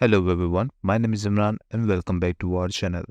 Hello everyone, my name is Imran and welcome back to our channel.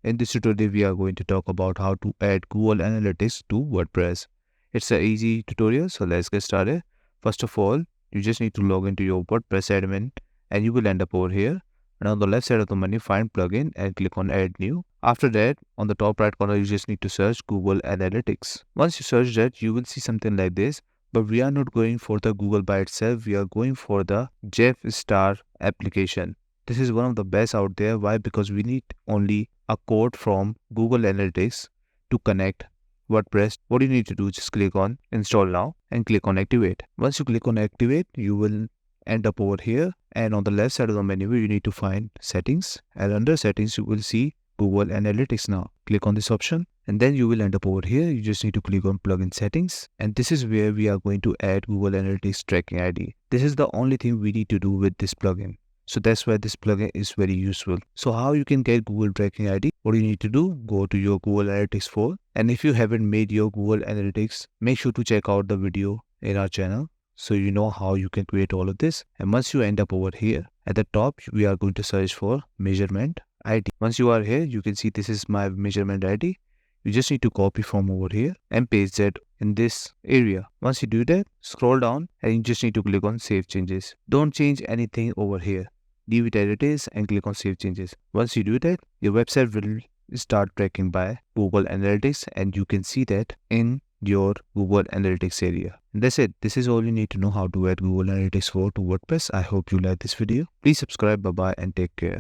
In this tutorial we are going to talk about how to add Google Analytics to WordPress. It's an easy tutorial, so let's get started. First of all, you just need to log into your WordPress admin and you will end up over here. And on the left side of the menu, find plugin and click on add new. After that, on the top right corner, you just need to search Google Analytics. Once you search that, you will see something like this. But we are not going for the Google by itself, we are going for the Jeff Star application. This is one of the best out there. Why? Because we need only a code from Google Analytics to connect WordPress. What you need to do is just click on install now and click on activate. Once you click on activate, you will end up over here, and on the left side of the menu you need to find settings, and under settings you will see Google Analytics. Now click on this option and then you will end up over here. You just need to click on plugin settings, and this is where we are going to add Google Analytics tracking ID. This is the only thing we need to do with this plugin. So that's why this plugin is very useful. So how you can get Google tracking ID? What you need to do, go to your Google Analytics 4. And if you haven't made your Google Analytics, make sure to check out the video in our channel so you know how you can create all of this. And once you end up over here, at the top, we are going to search for measurement ID. Once you are here, you can see this is my measurement ID. You just need to copy from over here and paste that in this area. Once you do that, scroll down and you just need to click on save changes. Don't change anything over here. Leave it as it is and click on save changes. Once you do that, your website will start tracking by Google Analytics, and you can see that in your Google Analytics area. And that's it. This is all you need to know how to add Google Analytics 4 to WordPress. I hope you like this video. Please subscribe. Bye bye and take care.